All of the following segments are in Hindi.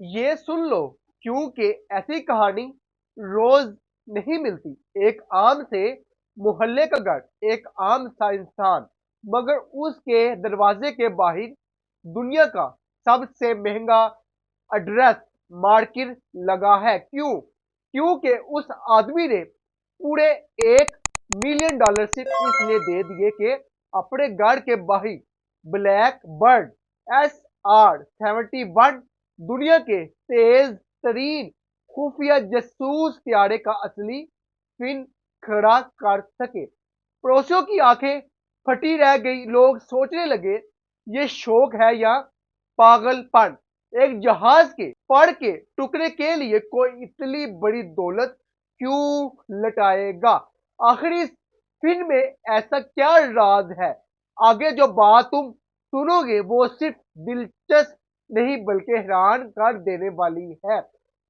ये सुन लो, क्योंकि ऐसी कहानी रोज नहीं मिलती। एक आम से मोहल्ले का घर, एक आम सा इंसान, मगर उसके दरवाजे के बाहर दुनिया का सबसे महंगा एड्रेस मार्किर लगा है। क्यों? क्योंकि उस आदमी ने पूरे $1 मिलियन सिर्फ इसलिए दे दिए कि अपने घर के बाहर ब्लैक बर्ड SR-71 दुनिया के तेज तरीन खुफिया जासूस त्यारे का असली पिन खड़ा कर सके। पड़ोसियों की आंखें फटी रह गई। लोग सोचने लगे, ये शौक है या पागलपन? एक जहाज के पड़ के टुकड़े के लिए कोई इतनी बड़ी दौलत क्यों लटाएगा? आखिर इस फिल्म में ऐसा क्या राज है? आगे जो बात तुम सुनोगे वो सिर्फ दिलचस्प नहीं बल्कि हैरान कर देने वाली है,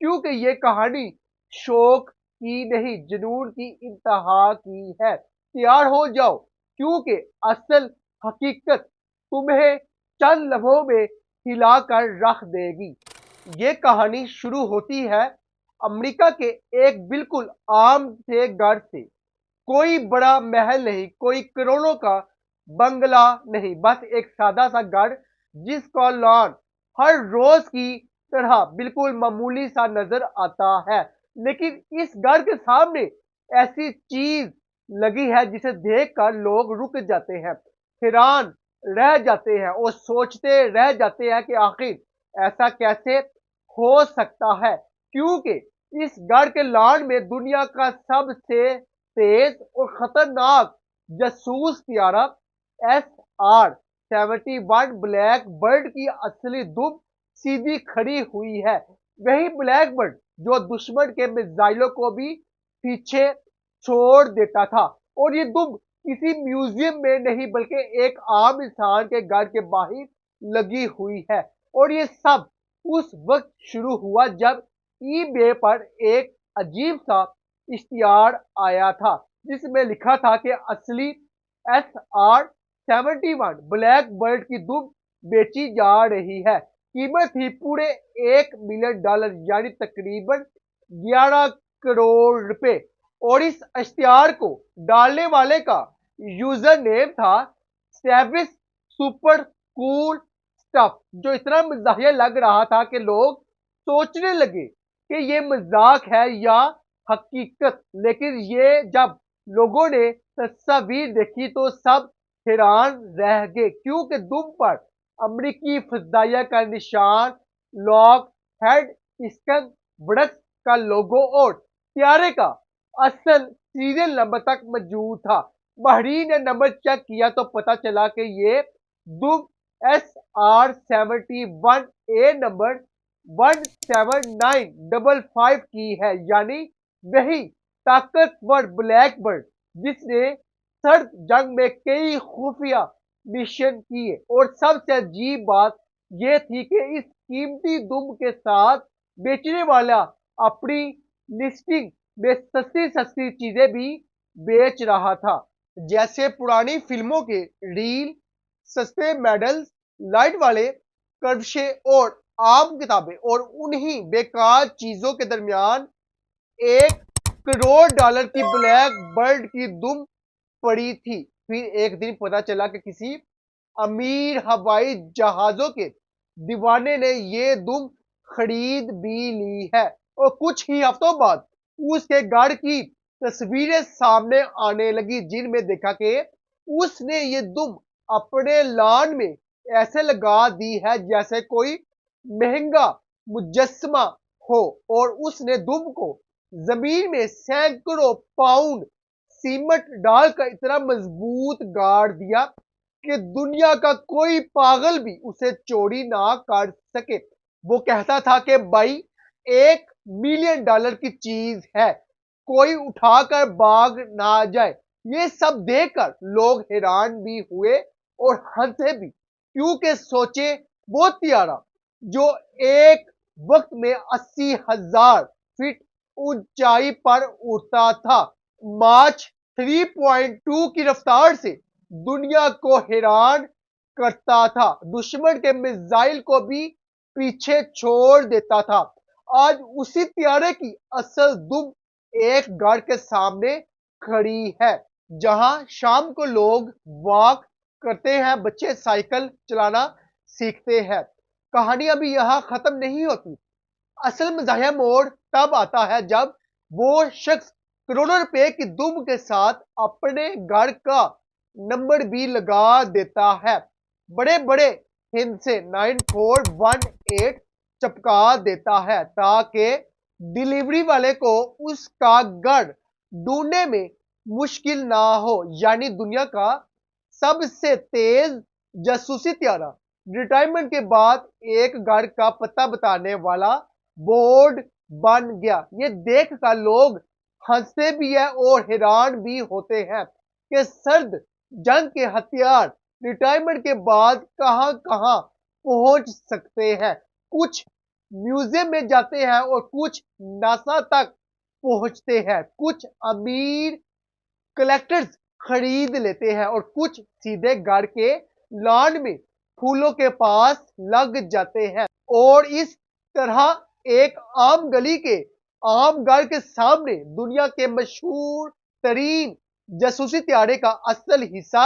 क्योंकि ये कहानी शौक की नहीं, जुनून की इंतहा की है। तैयार हो जाओ, क्योंकि असल हकीकत तुम्हें चंद लम्हों में हिलाकर रख देगी। ये कहानी शुरू होती है अमेरिका के एक बिल्कुल आम से घर से। कोई बड़ा महल नहीं, कोई करोड़ों का बंगला नहीं, बस एक सादा सा घर जिसका लॉन हर रोज की तरह बिल्कुल मामूली सा नजर आता है। लेकिन इस घर के सामने ऐसी चीज लगी है जिसे देखकर लोग रुक जाते हैं, हैरान रह जाते हैं और सोचते रह जाते हैं कि आखिर ऐसा कैसे हो सकता है। क्योंकि इस घर के लॉन में दुनिया का सबसे तेज और खतरनाक जासूस त्यारा SR-71 ब्लैक बर्ड की असली दुम सीधी खड़ी हुई है। वही ब्लैक बर्ड जो दुश्मन के मिसाइलों को भी पीछे छोड़ देता था। और ये दुम किसी म्यूजियम में नहीं बल्कि एक आम इंसान के घर के बाहर लगी हुई है। और ये सब उस वक्त शुरू हुआ जब ईबे पर एक अजीब सा इश्तिहार आया था, जिसमें लिखा था कि असली SR-71 ब्लैक बर्ड की दुम बेची जा रही है। कीमत थी पूरे $1 मिलियन, यानी तकरीबन 11 करोड़ रुपए। और इस इश्तिहार को डालने वाले का यूजर नेम था स्टेविस सुपर कूल स्टफ, जो इतना मजाहिया लग रहा था कि लोग सोचने लगे कि ये मजाक है या हकीकत। लेकिन ये जब लोगों ने तस्वीर देखी तो सब हैरान रह गए, क्योंकि दुम पर अमरीकी फजाइया का निशान, लॉक हेड स्कन वड़क का लोगो और त्यारे का असल सीरियल नंबर तक मौजूद था। बहरीन ने नंबर चेक किया तो पता चला कि ये दुम SR-71 नंबर 17955 की है, यानी वही ताकतवर ब्लैक बर्ड जिसने सर्द जंग में कई खुफिया मिशन किए। और सबसे अजीब बात यह थी कि इस कीमती दुम के साथ बेचने वाला अपनी लिस्टिंग में सस्ती सस्ती चीजें भी बेच रहा था, जैसे पुरानी फिल्मों के रील, सस्ते मेडल्स, लाइट वाले कर्वशे और आम किताबें। और उन्हीं बेकार चीजों के दरमियान $1 करोड़ की ब्लैक बर्ड की दुम पड़ी थी। फिर एक दिन पता चला कि किसी अमीर हवाई जहाजों के दीवाने ने ये दुम खरीद भी ली है। और कुछ ही हफ्तों बाद उसके घर की तस्वीरें सामने आने लगी, जिनमें देखा कि उसने ये दुम अपने लॉन में ऐसे लगा दी है जैसे कोई महंगा मुजस्समा हो। और उसने दुम को जमीन में सैकड़ों पाउंड सीमेंट डालकर इतना मजबूत गाड़ दिया कि दुनिया का कोई पागल भी उसे चोरी ना कर सके। वो कहता था कि भाई, $1 मिलियन की चीज है, कोई उठाकर भाग ना जाए। ये सब देखकर लोग हैरान भी हुए और हंसे भी, क्योंकि सोचे वो त्यारा जो एक वक्त में 80,000 फीट ऊंचाई पर उड़ता था, मार्च 3.2 की रफ्तार से दुनिया को हैरान करता था, दुश्मन के मिसाइल को भी पीछे छोड़ देता था। आज उसी त्यारे की असल दुम एक घर के सामने खड़ी है, जहां शाम को लोग वॉक करते हैं, बच्चे साइकिल चलाना सीखते हैं। कहानी अभी यहाँ खत्म नहीं होती। असल मज़ाहिया मोड़ तब आता है जब वो शख्स करोड़ों रुपए की दुम के साथ अपने घर का नंबर भी लगा देता है। बड़े बड़े हिंद से 9418 चपका देता है ताकि डिलीवरी वाले को उसका घर ढूंढने में मुश्किल ना हो। यानी दुनिया का सबसे तेज जासूसी त्यारा रिटायरमेंट के बाद एक घर का पता बताने वाला बोर्ड बन गया। ये देख कर लोग हंसते भी है और हैरान भी होते हैं कि सर्द जंग के हथियार रिटायरमेंट के बाद कहां कहां पहुंच सकते हैं। कुछ म्यूजियम में जाते हैं और कुछ नासा तक पहुंचते हैं। कुछ अमीर कलेक्टर्स खरीद लेते हैं और कुछ सीधे घर के लॉन में फूलों के पास लग जाते हैं। और इस तरह एक आम गली के आम घर के सामने दुनिया के मशहूर तरीन जासूसी त्यारे का असल हिस्सा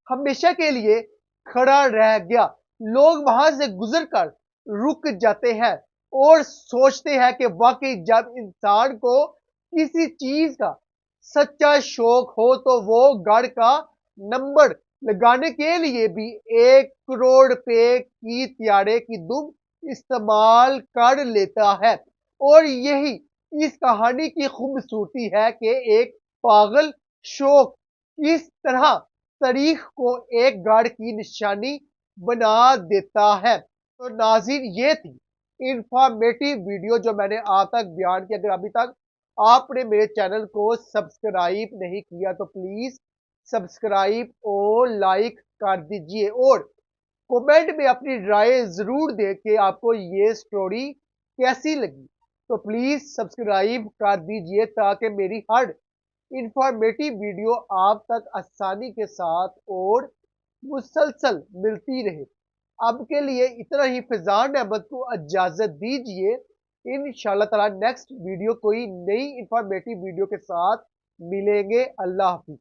हमेशा के लिए खड़ा रह गया। लोग वहां से गुजर कर रुक जाते हैं और सोचते हैं कि वाकई जब इंसान को किसी चीज का सच्चा शौक हो तो वो घर का नंबर लगाने के लिए भी 1 करोड़ रुपए की त्यारे की दुम इस्तेमाल कर लेता है। और यही इस कहानी की खूबसूरती है कि एक पागल शौक किस तरह तारीख को एक गढ़ की निशानी बना देता है। तो नाज़रीन, ये थी इंफॉर्मेटिव वीडियो जो मैंने आप तक बयान की। अगर अभी तक आपने मेरे चैनल को सब्सक्राइब नहीं किया तो प्लीज सब्सक्राइब और लाइक कर दीजिए और कमेंट में अपनी राय जरूर दें कि आपको ये स्टोरी कैसी लगी। तो प्लीज सब्सक्राइब कर दीजिए ताकि मेरी हर इंफॉर्मेटिव वीडियो आप तक आसानी के साथ और मुसलसल मिलती रहे। अब के लिए इतना ही। फिजान अहमद को इजाजत दीजिए। इंशाल्लाह ताला नेक्स्ट वीडियो कोई नई इंफॉर्मेटिव वीडियो के साथ मिलेंगे। अल्लाह हाफिज।